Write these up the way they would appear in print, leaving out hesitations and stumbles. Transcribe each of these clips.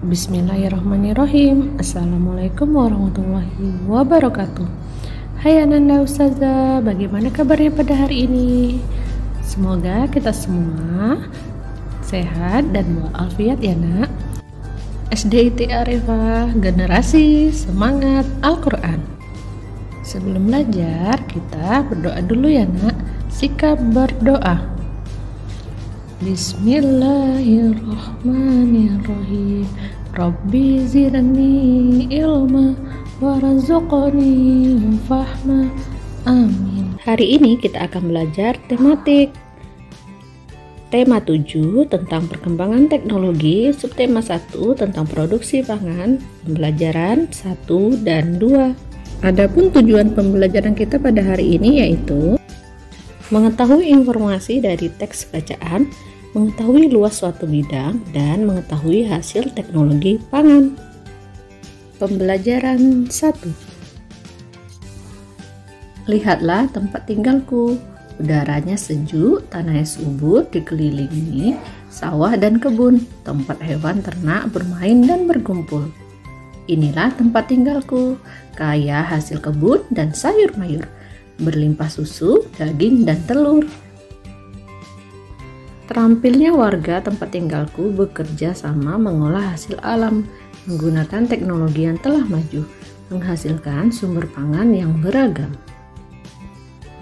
Bismillahirrahmanirrahim. Assalamualaikum warahmatullahi wabarakatuh. Hai Ananda Ustazah, bagaimana kabarnya pada hari ini? Semoga kita semua sehat dan walafiat ya nak. SDIT Arifah, generasi semangat Al-Quran. Sebelum belajar, kita berdoa dulu ya nak. Sikap berdoa. Bismillahirrahmanirrahim. Rabbi zidni ilma warzuqni fahma. Amin. Hari ini kita akan belajar tematik. Tema 7 tentang perkembangan teknologi, subtema 1 tentang produksi pangan, pembelajaran 1 dan 2. Adapun tujuan pembelajaran kita pada hari ini yaitu mengetahui informasi dari teks bacaan, mengetahui luas suatu bidang, dan mengetahui hasil teknologi pangan. Pembelajaran 1. Lihatlah tempat tinggalku. Udaranya sejuk, tanahnya subur, dikelilingi sawah dan kebun, tempat hewan ternak bermain dan berkumpul. Inilah tempat tinggalku, kaya hasil kebun dan sayur mayur, berlimpah susu, daging, dan telur. Terampilnya warga tempat tinggalku bekerja sama mengolah hasil alam, menggunakan teknologi yang telah maju, menghasilkan sumber pangan yang beragam.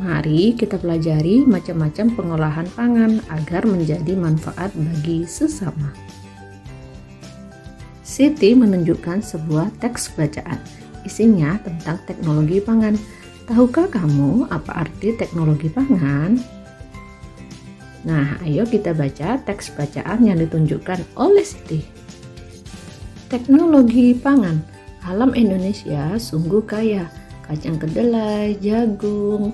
Mari kita pelajari macam-macam pengolahan pangan agar menjadi manfaat bagi sesama. Siti menunjukkan sebuah teks bacaan, isinya tentang teknologi pangan. Tahukah kamu apa arti teknologi pangan? Nah, ayo kita baca teks bacaan yang ditunjukkan oleh Siti. Teknologi pangan. Alam Indonesia sungguh kaya. Kacang kedelai, jagung,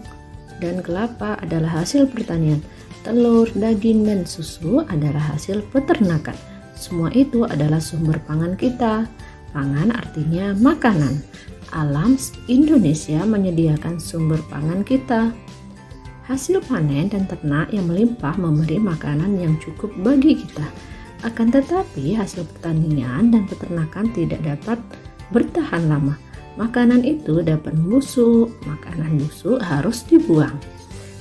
dan kelapa adalah hasil pertanian. Telur, daging, dan susu adalah hasil peternakan. Semua itu adalah sumber pangan kita. Pangan artinya makanan. Alam Indonesia menyediakan sumber pangan kita. Hasil panen dan ternak yang melimpah memberi makanan yang cukup bagi kita. Akan tetapi hasil pertanian dan peternakan tidak dapat bertahan lama. Makanan itu dapat membusuk, makanan busuk harus dibuang.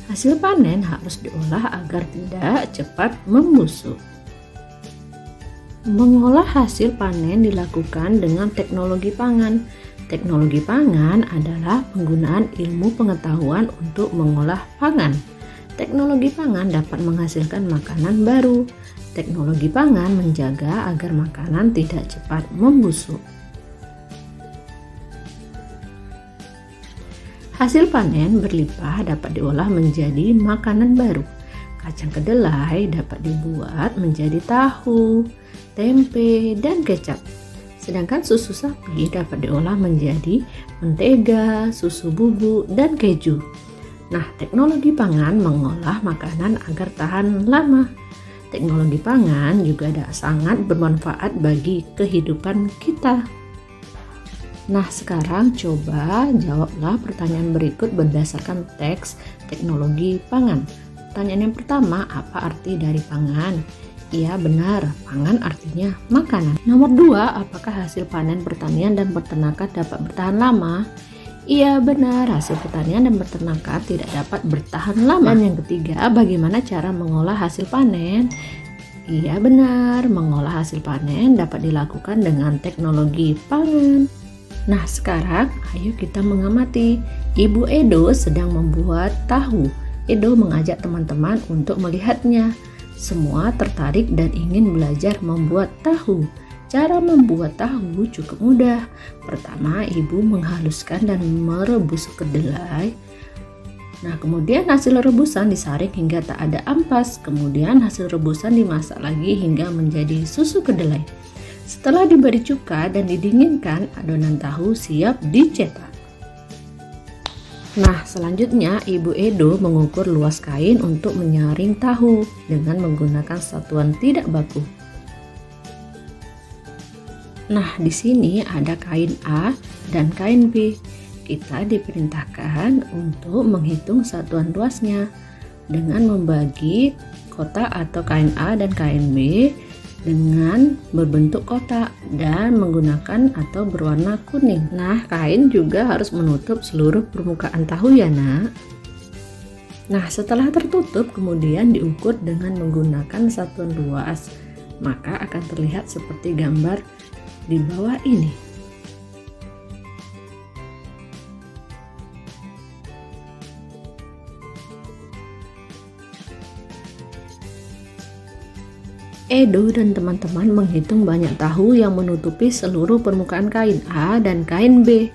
Hasil panen harus diolah agar tidak cepat membusuk. Mengolah hasil panen dilakukan dengan teknologi pangan. Teknologi pangan adalah penggunaan ilmu pengetahuan untuk mengolah pangan. Teknologi pangan dapat menghasilkan makanan baru. Teknologi pangan menjaga agar makanan tidak cepat membusuk. Hasil panen berlimpah dapat diolah menjadi makanan baru. Kacang kedelai dapat dibuat menjadi tahu, tempe, dan kecap. Sedangkan susu sapi dapat diolah menjadi mentega, susu bubuk, dan keju. Nah, teknologi pangan mengolah makanan agar tahan lama. Teknologi pangan juga sangat bermanfaat bagi kehidupan kita. Nah, sekarang coba jawablah pertanyaan berikut berdasarkan teks teknologi pangan. Pertanyaan yang pertama, apa arti dari pangan? Iya benar, pangan artinya makanan. Nomor 2, apakah hasil panen pertanian dan peternakan dapat bertahan lama? Iya benar, hasil pertanian dan peternakan tidak dapat bertahan lama. Dan yang ketiga, bagaimana cara mengolah hasil panen? Iya benar, mengolah hasil panen dapat dilakukan dengan teknologi pangan. Nah sekarang ayo kita mengamati. Ibu Edo sedang membuat tahu. Edo mengajak teman-teman untuk melihatnya. Semua tertarik dan ingin belajar membuat tahu. Cara membuat tahu cukup mudah. Pertama, ibu menghaluskan dan merebus kedelai. Nah, kemudian hasil rebusan disaring hingga tak ada ampas. Kemudian hasil rebusan dimasak lagi hingga menjadi susu kedelai. Setelah diberi cuka dan didinginkan, adonan tahu siap dicetak. Nah, selanjutnya Ibu Edo mengukur luas kain untuk menyaring tahu dengan menggunakan satuan tidak baku. Nah, di sini ada kain A dan kain B. Kita diperintahkan untuk menghitung satuan luasnya dengan membagi kotak atau kain A dan kain B dengan berbentuk kotak dan menggunakan atau berwarna kuning. Nah, kain juga harus menutup seluruh permukaan tahu ya nak. Nah, setelah tertutup kemudian diukur dengan menggunakan satuan luas, maka akan terlihat seperti gambar di bawah ini. Edo dan teman-teman menghitung banyak tahu yang menutupi seluruh permukaan kain A dan kain B.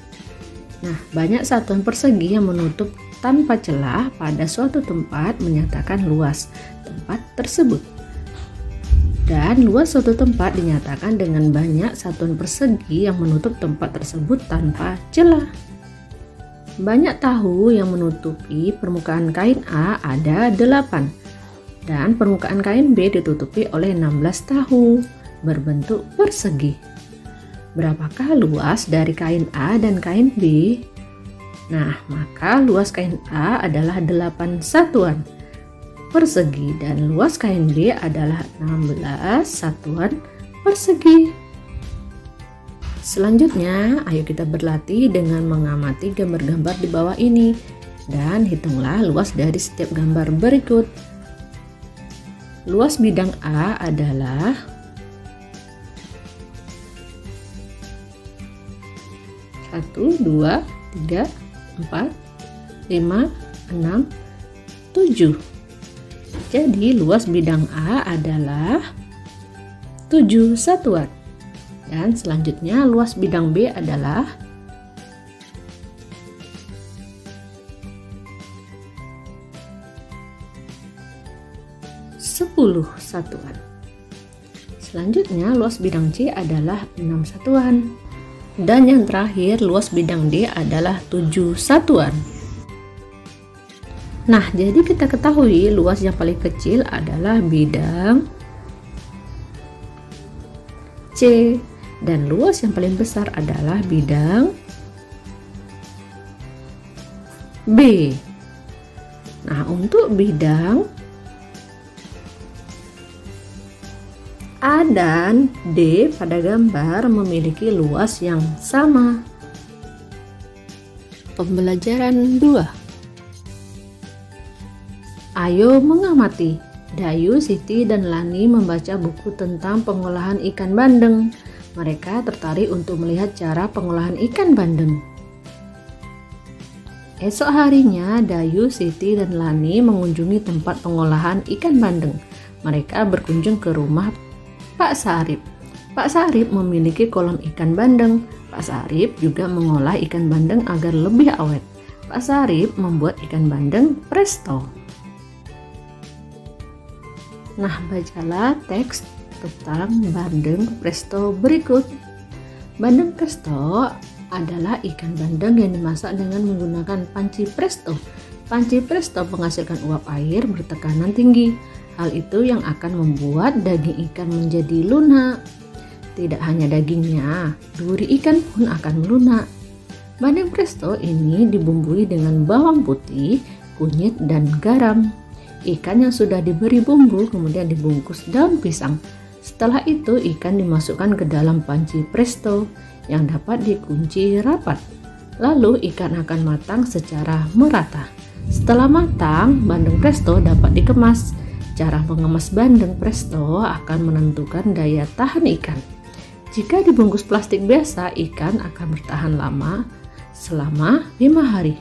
Nah, banyak satuan persegi yang menutup tanpa celah pada suatu tempat menyatakan luas tempat tersebut. Dan luas suatu tempat dinyatakan dengan banyak satuan persegi yang menutup tempat tersebut tanpa celah. Banyak tahu yang menutupi permukaan kain A ada 8. Dan permukaan kain B ditutupi oleh 16 tahu berbentuk persegi. Berapakah luas dari kain A dan kain B? Nah, maka luas kain A adalah 8 satuan persegi dan luas kain B adalah 16 satuan persegi. Selanjutnya, ayo kita berlatih dengan mengamati gambar-gambar di bawah ini dan hitunglah luas dari setiap gambar berikut. Luas bidang A adalah 1, 2, 3, 4, 5, 6, 7. Jadi luas bidang A adalah 7 satuan. Dan selanjutnya luas bidang B adalah 10 satuan. Selanjutnya luas bidang C adalah 6 satuan. Dan yang terakhir luas bidang D adalah 7 satuan. Nah, jadi kita ketahui luas yang paling kecil adalah bidang C dan luas yang paling besar adalah bidang B. Nah, untuk bidang A dan D pada gambar memiliki luas yang sama. Pembelajaran 2. Ayo mengamati. Dayu, Siti, dan Lani membaca buku tentang pengolahan ikan bandeng. Mereka tertarik untuk melihat cara pengolahan ikan bandeng. Esok harinya, Dayu, Siti, dan Lani mengunjungi tempat pengolahan ikan bandeng. Mereka berkunjung ke rumah Pak Sarip. Pak Sarip memiliki kolam ikan bandeng. Pak Sarip juga mengolah ikan bandeng agar lebih awet. Pak Sarip membuat ikan bandeng presto. Nah, bacalah teks tentang bandeng presto berikut. Bandeng presto adalah ikan bandeng yang dimasak dengan menggunakan panci presto. Panci presto menghasilkan uap air bertekanan tinggi. Hal itu yang akan membuat daging ikan menjadi lunak. Tidak hanya dagingnya, duri ikan pun akan melunak. Bandeng presto ini dibumbui dengan bawang putih, kunyit, dan garam. Ikan yang sudah diberi bumbu kemudian dibungkus daun pisang. Setelah itu ikan dimasukkan ke dalam panci presto yang dapat dikunci rapat. Lalu ikan akan matang secara merata. Setelah matang, bandeng presto dapat dikemas. Cara mengemas bandeng presto akan menentukan daya tahan ikan. Jika dibungkus plastik biasa, ikan akan bertahan lama selama 5 hari.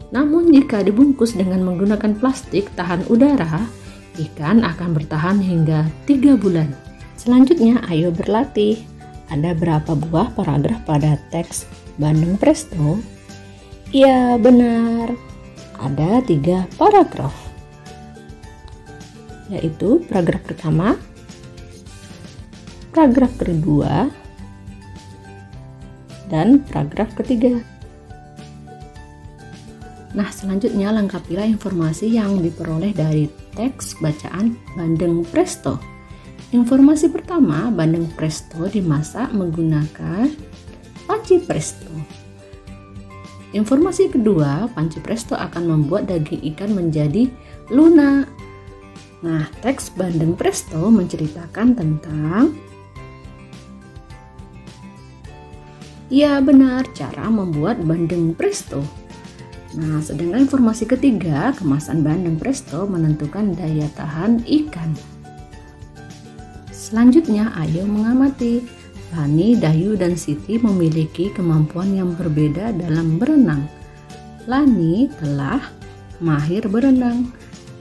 Namun jika dibungkus dengan menggunakan plastik tahan udara, ikan akan bertahan hingga 3 bulan. Selanjutnya, ayo berlatih. Ada berapa buah paragraf pada teks bandeng presto? Ya, benar. Ada 3 paragraf. Yaitu paragraf pertama, paragraf kedua, dan paragraf ketiga. Nah, selanjutnya lengkapilah informasi yang diperoleh dari teks bacaan bandeng presto. Informasi pertama, bandeng presto dimasak menggunakan panci presto. Informasi kedua, panci presto akan membuat daging ikan menjadi lunak. Nah, teks Bandeng Presto menceritakan tentang ya benar, cara membuat bandeng presto. Nah, sedangkan informasi ketiga, kemasan bandeng presto menentukan daya tahan ikan. Selanjutnya, ayo mengamati. Lani, Dayu, dan Siti memiliki kemampuan yang berbeda dalam berenang. Lani telah mahir berenang.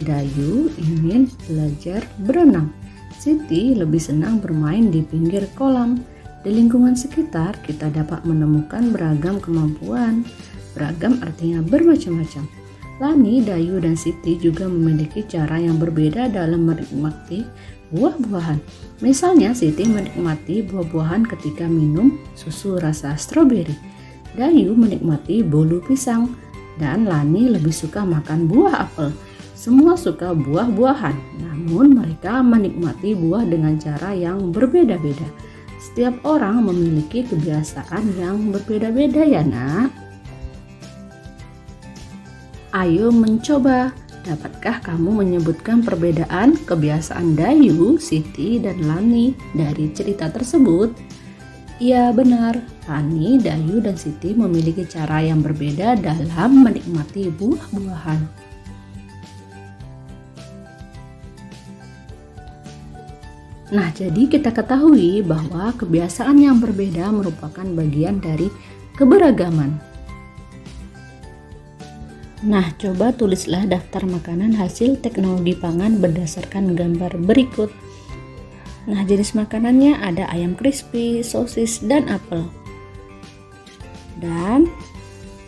Dayu ingin belajar berenang. Siti lebih senang bermain di pinggir kolam. Di lingkungan sekitar, kita dapat menemukan beragam kemampuan. Beragam artinya bermacam-macam. Lani, Dayu, dan Siti juga memiliki cara yang berbeda dalam menikmati buah-buahan. Misalnya, Siti menikmati buah-buahan ketika minum susu rasa stroberi. Dayu menikmati bolu pisang. Dan Lani lebih suka makan buah apel. Semua suka buah-buahan, namun mereka menikmati buah dengan cara yang berbeda-beda. Setiap orang memiliki kebiasaan yang berbeda-beda ya nak. Ayo mencoba. Dapatkah kamu menyebutkan perbedaan kebiasaan Dayu, Siti, dan Lani dari cerita tersebut? Ya benar, Lani, Dayu, dan Siti memiliki cara yang berbeda dalam menikmati buah-buahan. Nah, jadi kita ketahui bahwa kebiasaan yang berbeda merupakan bagian dari keberagaman. Nah, coba tulislah daftar makanan hasil teknologi pangan berdasarkan gambar berikut. Nah, jenis makanannya ada ayam crispy, sosis, dan apel. Dan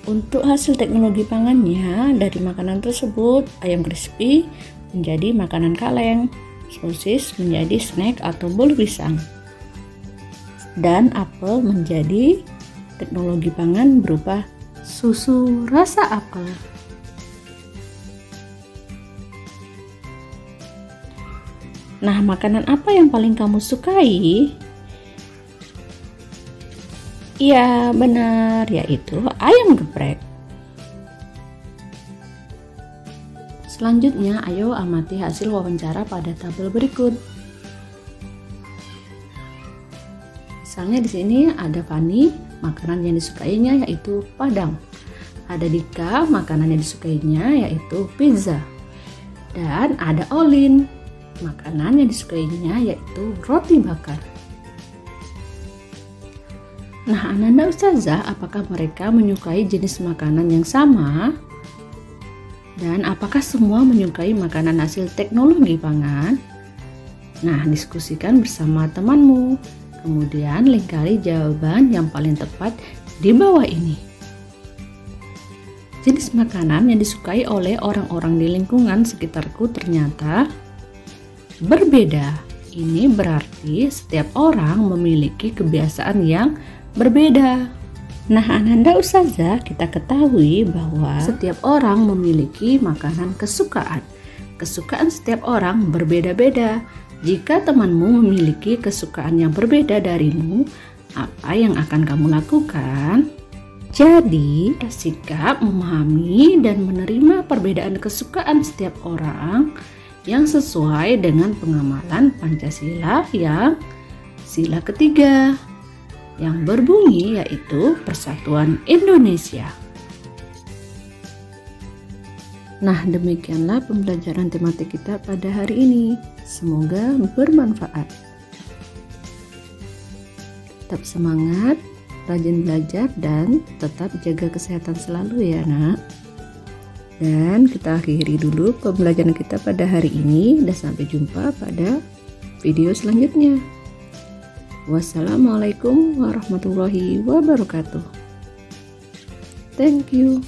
untuk hasil teknologi pangannya dari makanan tersebut, ayam crispy menjadi makanan kaleng, sosis menjadi snack atau bolu pisang, dan apel menjadi teknologi pangan berupa susu rasa apel. Nah, makanan apa yang paling kamu sukai? Iya, benar, yaitu ayam geprek. Selanjutnya, ayo amati hasil wawancara pada tabel berikut. Misalnya di sini ada Fani, makanan yang disukainya yaitu padang. Ada Dika, makanan yang disukainya yaitu pizza. Dan ada Olin, makanan yang disukainya yaitu roti bakar. Nah, Ananda Ustazah, apakah mereka menyukai jenis makanan yang sama? Dan apakah semua menyukai makanan hasil teknologi pangan? Nah, diskusikan bersama temanmu. Kemudian lingkari jawaban yang paling tepat di bawah ini. Jenis makanan yang disukai oleh orang-orang di lingkungan sekitarku ternyata berbeda. Ini berarti setiap orang memiliki kebiasaan yang berbeda. Nah, Ananda Ustazah, kita ketahui bahwa setiap orang memiliki makanan kesukaan. Kesukaan setiap orang berbeda-beda. Jika temanmu memiliki kesukaan yang berbeda darimu, apa yang akan kamu lakukan? Jadi, sikap memahami dan menerima perbedaan kesukaan setiap orang yang sesuai dengan pengamalan Pancasila yang sila ketiga, yang berbunyi yaitu Persatuan Indonesia. Nah, demikianlah pembelajaran tematik kita pada hari ini. Semoga bermanfaat. Tetap semangat, rajin belajar, dan tetap jaga kesehatan selalu ya nak. Dan kita akhiri dulu pembelajaran kita pada hari ini, dan sampai jumpa pada video selanjutnya. Wassalamualaikum warahmatullahi wabarakatuh. Thank you.